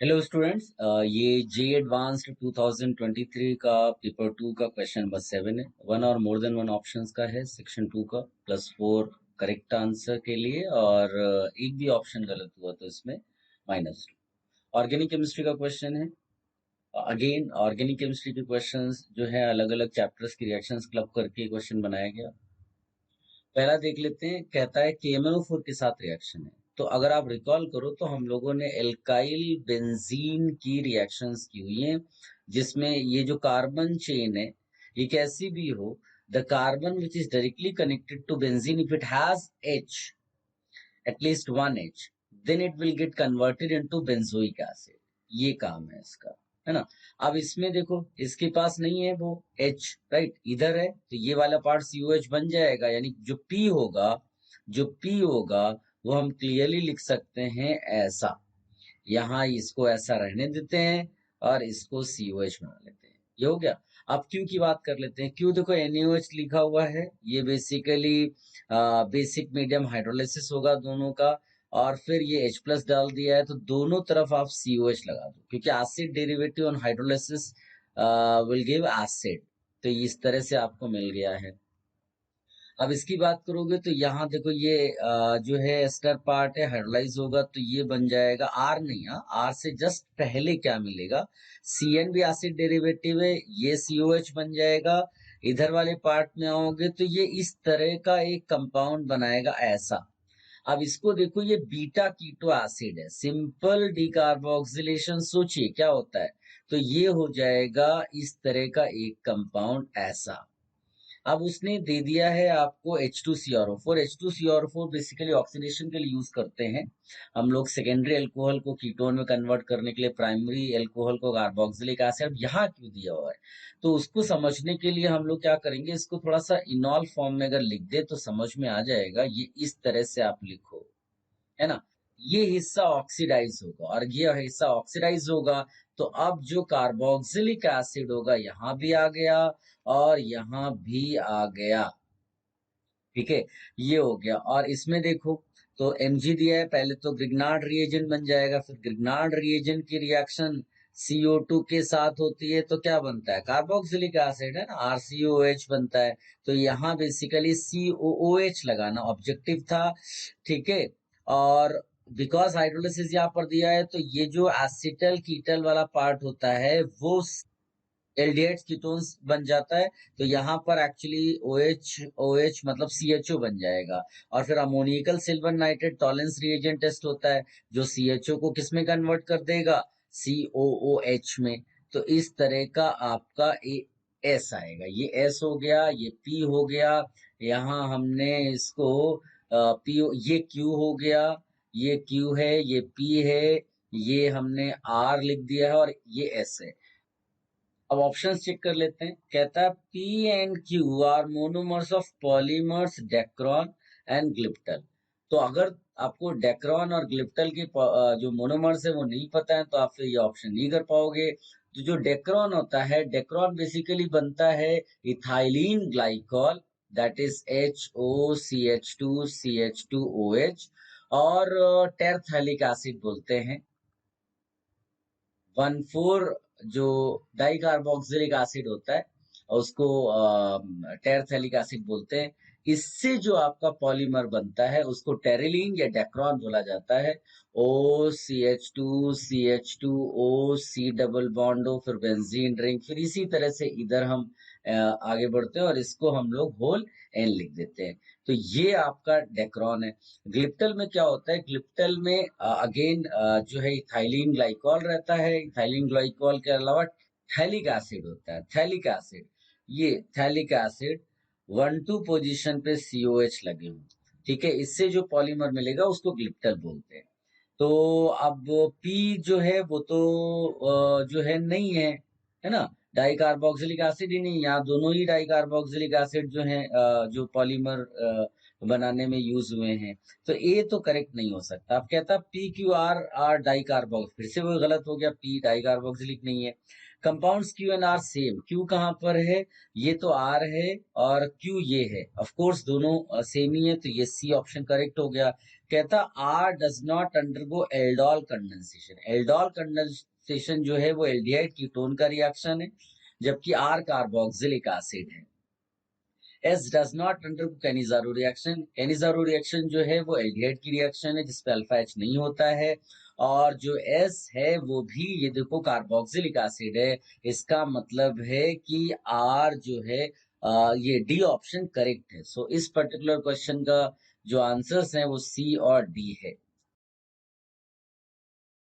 Hello students, ये जे advanced 2023 का paper 2 का क्वेश्चन नंबर 7 है। वन और मोर देन वन ऑप्शंस का है सेक्शन 2 का, +4 करेक्ट आंसर के लिए, और एक भी ऑप्शन गलत हुआ तो इसमें -2। ऑर्गेनिक केमिस्ट्री का क्वेश्चन है। अगेन ऑर्गेनिक केमिस्ट्री के क्वेश्चंस जो है अलग अलग चैप्टर्स की रिएक्शंस क्लब करके क्वेश्चन बनाया गया। पहला देख लेते हैं, कहता है KMnO4 के साथ रिएक्शन है। तो अगर आप रिकॉल करो तो हम लोगों ने एल्काइल बेंजीन की रिएक्शंस की हुई हैं, जिसमें ये जो कार्बन चेन है ये कैसी भी हो, the carbon which is directly connected to benzene, if it has H, at least one H, then it will get converted into benzoic acid. ये काम है इसका, है ना। अब इसमें देखो, इसके पास नहीं है वो H, राइट, इधर है, तो ये वाला पार्ट COH बन जाएगा, यानी जो P होगा वो हम क्लियरली लिख सकते हैं ऐसा। यहाँ इसको ऐसा रहने देते हैं और इसको COH बना लेते हैं। ये हो गया। अब क्यू की बात कर लेते हैं। क्यू देखो NaOH लिखा हुआ है, ये बेसिकली बेसिक मीडियम हाइड्रोलिसिस होगा दोनों का, और फिर ये H+ डाल दिया है, तो दोनों तरफ आप COH लगा दो, क्योंकि acid derivative on hydrolysis will give acid. तो इस तरह से आपको मिल गया है। अब इसकी बात करोगे तो यहाँ देखो, ये जो है एस्टर पार्ट है, हाइड्रोलाइज होगा तो ये बन जाएगा आर, नहीं, हाँ, आर से जस्ट पहले क्या मिलेगा, CN भी एसिड डेरिवेटिव है, ये COH बन जाएगा। इधर वाले पार्ट में आओगे तो ये इस तरह का एक कंपाउंड बनाएगा ऐसा। अब इसको देखो, ये बीटा कीटो एसिड है, सिंपल डीकार्बोक्सिलेशन, सोचिए क्या होता है। तो ये हो जाएगा इस तरह का एक कंपाउंड ऐसा। अब उसने दे दिया है आपको H2CrO4। H2CrO4 बेसिकली ऑक्सीडेशन के लिए यूज करते हैं हम लोग, सेकेंडरी अल्कोहल को कीटोन में कन्वर्ट करने के लिए, प्राइमरी अल्कोहल को कार्बोक्सिलिक एसिड। यहाँ क्यों दिया हुआ है, तो उसको समझने के लिए हम लोग क्या करेंगे, इसको थोड़ा सा इनॉल फॉर्म में अगर लिख दे तो समझ में आ जाएगा। ये इस तरह से आप लिखो, है ना। ये हिस्सा ऑक्सीडाइज होगा और ये हिस्सा ऑक्सीडाइज होगा, तो अब जो कार्बोक्सिलिक एसिड होगा यहाँ भी आ गया और यहाँ भी आ गया। ठीक है, ये हो गया। और इसमें देखो, तो Mg दिया है, पहले तो ग्रिग्नार्ड रिएजेंट बन जाएगा, फिर ग्रिग्नार्ड रिएजेंट की रिएक्शन CO2 के साथ होती है तो क्या बनता है, कार्बोक्सिलिक एसिड, है ना, RCOH बनता है। तो यहाँ बेसिकली COOH लगाना ऑब्जेक्टिव था। ठीक है, और बिकॉज हाइड्रोलिसिस यहाँ पर दिया है, तो ये जो एसिटल कीटल वाला पार्ट होता है वो एल्डिहाइड्स कीटोन्स बन जाता है। तो यहाँ पर एक्चुअली OH मतलब CHO बन जाएगा। और फिर ammoniacal silver nitrate Tollens reagent test होता है, जो CHO को किस में कन्वर्ट कर देगा, COOH में। तो इस तरह का आपका S आएगा। ये S हो गया, ये P हो गया, यहाँ हमने इसको P, ये Q हो गया, ये Q है, ये P है, ये हमने R लिख दिया है, और ये S है। अब ऑप्शंस चेक कर लेते हैं। कहता है P and Q are monomers of polymers Dacron and glyptal. तो अगर आपको डेक्रोन और ग्लिप्टल के जो मोनोमर्स है वो नहीं पता है, तो आप फिर ये ऑप्शन नहीं कर पाओगे। तो जो डेक्रोन होता है, डेक्रोन बेसिकली बनता है ethylene glycol, that is HOCH2CH2OH, और टेरथैलिक एसिड बोलते हैं। 1,4 जो डाई कार्बोक्सिलिक एसिड होता है उसको टेरथैलिक एसिड बोलते हैं। इससे जो आपका पॉलीमर बनता है उसको टेरिलीन या डेक्रोन बोला जाता है। OCH2CH2O, C डबल बॉन्ड हो, फिर बेंजीन रिंग, फिर इसी तरह से इधर हम आगे बढ़ते हैं और इसको हम लोग होल N लिख देते हैं। तो ये आपका डेक्रोन है। ग्लिप्टल में क्या होता है, ग्लिप्टल में अगेन जो है इथाइलिन ग्लाइकॉल रहता है। इथाइलिन ग्लाइकॉल के अलावा थैलिक एसिड होता है, थैलिक एसिड। ये थैलिक एसिड 1,2 पोजीशन पे COH लगे हुए, ठीक है, इससे जो पॉलीमर मिलेगा उसको ग्लिप्टल बोलते हैं। तो अब P जो है वो तो जो है नहीं है ना, डाई कार्बोक्सिलिक एसिड ही नहीं, यहाँ दोनों ही डाई कार्बोक्सिलिक एसिड जो है जो पॉलीमर बनाने में यूज हुए हैं। तो ए तो करेक्ट नहीं हो सकता। अब कहता P Q R R di carbox, फिर से वो गलत हो गया, पी डाई कार्बोक्सिलिक नहीं है। Compounds Q and R same, Q कहाँ पर है, ये तो आर है और क्यू ये है, ऑफ कोर्स दोनों सेम ही है, तो ये सी ऑप्शन करेक्ट हो गया। कहता R does not undergo aldol condensation, aldol condensation जो है वो एल्डिहाइड कीटोन का रिएक्शन है, जबकि आर कार्बोक्सिलिक एसिड है। S does not undergo Cannizzaro reaction, Cannizzaro reaction जो है वो एल्डिहाइड की रिएक्शन है जिसपे अल्फा एच नहीं होता है, और जो एस है वो भी ये देखो कार्बोक्सिलिक एसिड है। इसका मतलब है कि आर जो है ये डी ऑप्शन करेक्ट है। सो इस पर्टिकुलर क्वेश्चन का जो आंसर्स हैं वो सी और डी है।